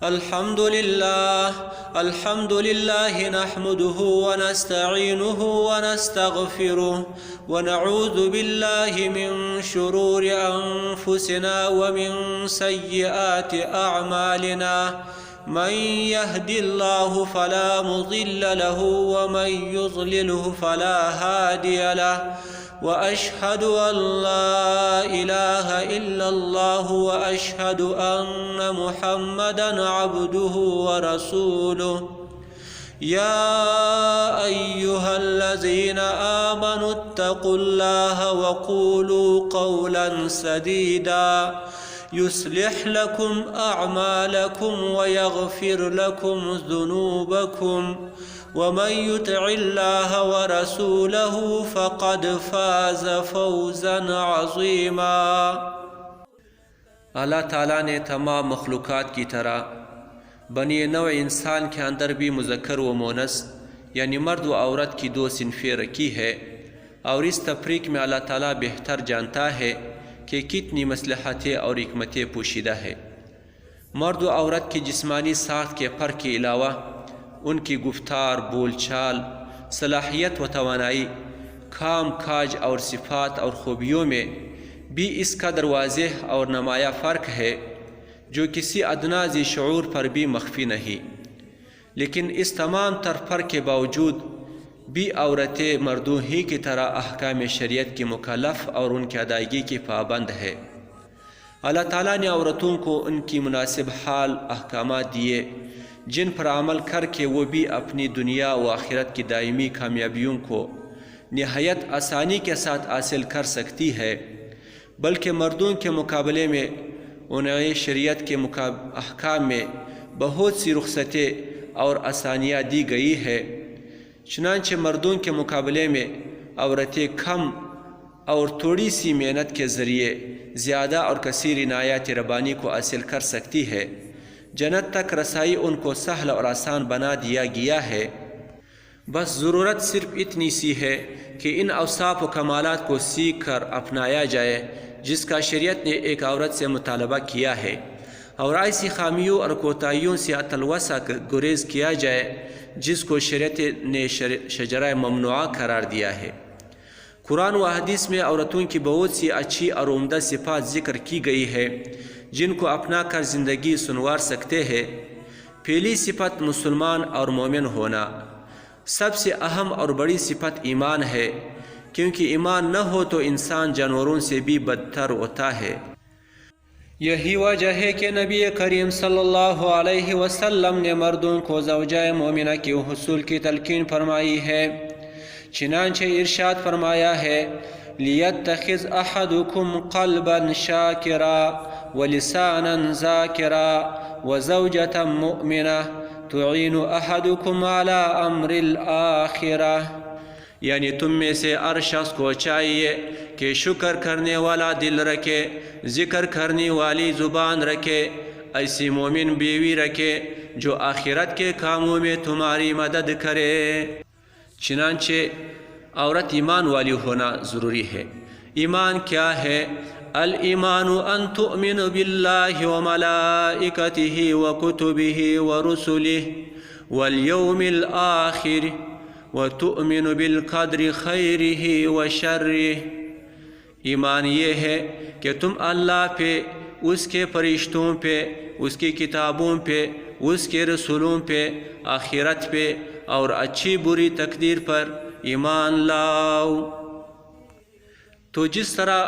الحمد لله نحمده ونستعينه ونستغفره ونعوذ بالله من شرور أنفسنا ومن سيئات أعمالنا من يهد الله فلا مضل له ومن يضلله فلا هادي له وأشهد أن لا إله إلا الله وأشهد أن محمدًا عبده ورسوله يا أيها الذين آمنوا اتقوا الله وقولوا قولا سديدا يصلح لكم أعمالكم ويغفر لكم ذنوبكم ومن يطع الله ورسوله فقد فاز فوزا عظيما۔ اللہ تعالیٰ نے تمام مخلوقات کی طرح بنی نوع انسان کے اندر بھی مذکر و مونس یعنی مرد و عورت کی دو صنفیں رکھی ہے، اور اس تفریق میں اللہ تعالیٰ بہتر جانتا ہے کہ کتنی مصلحتیں اور حکمتیں پوشیدہ ہے۔ مرد و عورت کی جسمانی ساخت کے فرق کے علاوہ ان کی گفتار، بول چال، صلاحیت و توانائی، کام کاج اور صفات اور خوبیوں میں بھی اس قدر واضح اور نمایاں فرق ہے جو کسی ادنا ذی شعور پر بھی مخفی نہیں۔ لیکن اس تمام تر فرق کے باوجود بھی عورتیں مردوں ہی کی طرح احکام شریعت کی مکلف اور ان کی ادائیگی کی پابند ہے۔ اللہ تعالیٰ نے عورتوں کو ان کی مناسب حال احکامات دیے جن پر عمل کر کے وہ بھی اپنی دنیا و آخرت کی دائمی کامیابیوں کو نہایت آسانی کے ساتھ حاصل کر سکتی ہے، بلکہ مردوں کے مقابلے میں انہیں شریعت کے احکام میں بہت سی رخصتیں اور آسانیاں دی گئی ہے۔ چنانچہ مردوں کے مقابلے میں عورتیں کم اور تھوڑی سی محنت کے ذریعے زیادہ اور کثیر عنایات ربانی کو حاصل کر سکتی ہے۔ جنت تک رسائی ان کو سہل اور آسان بنا دیا گیا ہے۔ بس ضرورت صرف اتنی سی ہے کہ ان اوصاف و کمالات کو سیکھ کر اپنایا جائے جس کا شریعت نے ایک عورت سے مطالبہ کیا ہے، اور ایسی خامیوں اور کوتاہیوں سے اتلوسہ گریز کیا جائے جس کو شریعت نے شجرہ ممنوعہ قرار دیا ہے۔ قرآن و حدیث میں عورتوں کی بہت سی اچھی اور عمدہ صفات ذکر کی گئی ہے جن کو اپنا کر زندگی سنوار سکتے ہیں۔ پہلی صفت مسلمان اور مومن ہونا۔ سب سے اہم اور بڑی صفت ایمان ہے، کیونکہ ایمان نہ ہو تو انسان جانوروں سے بھی بدتر ہوتا ہے۔ یہی وجہ ہے کہ نبی کریم صلی اللہ علیہ وسلم نے مردوں کو زوجہ مومنہ کے حصول کی تلقین فرمائی ہے، چنانچہ ارشاد فرمایا ہے لِيَتَّخِذْ أَحَدُكُمْ قَلْبًا شَاكِرًا وَلِسَانًا ذَاكِرًا وَزَوْجَةً مُؤْمِنَةً تُعِينُ أَحَدُكُمْ عَلَىٰ أَمْرِ الْآخِرَةِ، یعنی تم میں سے ہر شخص کو چاہیے کہ شکر کرنے والا دل رکھے، ذکر کرنے والی زبان رکھے، ایسی مومن بیوی رکھے جو آخرت کے کاموں میں تمہاری مدد کرے۔ چنانچہ عورت ایمان والی ہونا ضروری ہے۔ ایمان کیا ہے؟ الایمان ان تؤمن باللہ وملائکتہ وکتبہ ورسلہ والیوم الآخر وتؤمن بالقدر خیرہ وشرہ۔ ایمان یہ ہے کہ تم اللہ پہ، اس کے فرشتوں پہ، اس کی کتابوں پہ، اس کے رسولوں پہ، آخرت پہ اور اچھی بری تقدیر پر ایمان لاؤ۔ تو جس طرح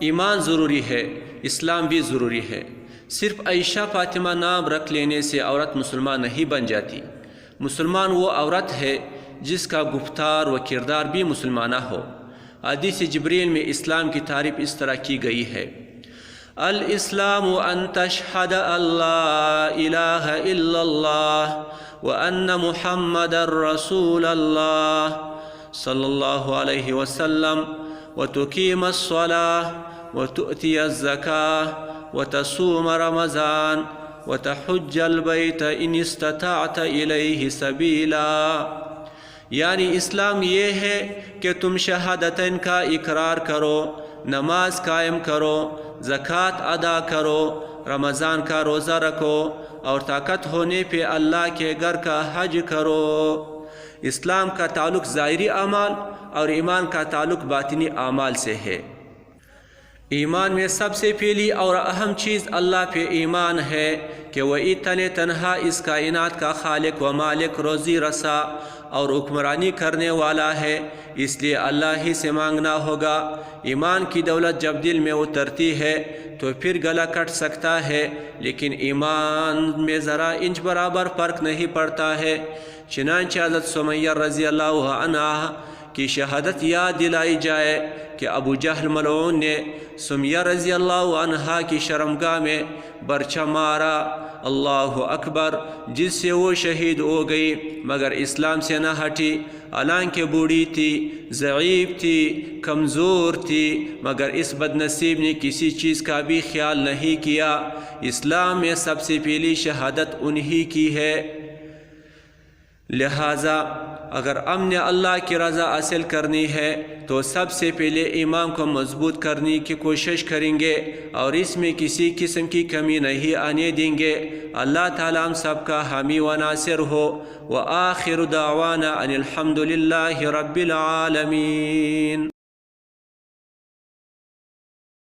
ایمان ضروری ہے، اسلام بھی ضروری ہے۔ صرف عائشہ فاطمہ نام رکھ لینے سے عورت مسلمان نہیں بن جاتی۔ مسلمان وہ عورت ہے جس کا گفتار و کردار بھی مسلمانہ ہو۔ حدیث جبریل میں اسلام کی تعریف اس طرح کی گئی ہے الاسلام ان تشہد اللہ الہ الا اللہ وان محمد رسول اللہ صلی اللہ علیہ وسلم وتقیم الصلاة وتؤتی الزکاة وتصوم رمضان وتحج البیت ان استطعت الیہ سبیلا۔ یعنی اسلام یہ ہے کہ تم شہادتین کا اقرار کرو، نماز قائم کرو، زکوٰۃ ادا کرو، رمضان کا روزہ رکھو اور طاقت ہونے پہ اللہ کے گھر کا حج کرو۔ اسلام کا تعلق ظاہری اعمال اور ایمان کا تعلق باطنی اعمال سے ہے۔ ایمان میں سب سے پہلی اور اہم چیز اللہ پہ ایمان ہے کہ وہی تنہا اس کائنات کا خالق و مالک، روزی رسا اور حکمرانی کرنے والا ہے، اس لیے اللہ ہی سے مانگنا ہوگا۔ ایمان کی دولت جب دل میں اترتی ہے تو پھر گلا کٹ سکتا ہے، لیکن ایمان میں ذرا انچ برابر فرق نہیں پڑتا ہے۔ چنانچہ حضرت سمیہ رضی اللہ عنہا کی شہادت یاد دلائی جائے کہ ابو جہل ملعون نے سمیہ رضی اللہ عنہا کی شرمگاہ میں برچہ مارا، اللہ اکبر، جس سے وہ شہید ہو گئی، مگر اسلام سے نہ ہٹی۔ حالانکہ بوڑھی تھی، ضعیف تھی، کمزور تھی، مگر اس بد نصیب نے کسی چیز کا بھی خیال نہیں کیا۔ اسلام میں سب سے پہلی شہادت انہی کی ہے۔ لہٰذا اگر ہم نے اللہ کی رضا حاصل کرنی ہے تو سب سے پہلے ایمان کو مضبوط کرنے کی کوشش کریں گے اور اس میں کسی قسم کی کمی نہیں آنے دیں گے۔ اللہ تعالیٰ ہم سب کا حامی و ناصر ہو۔ وآخر دعوانا ان الحمد للہ رب العالمین۔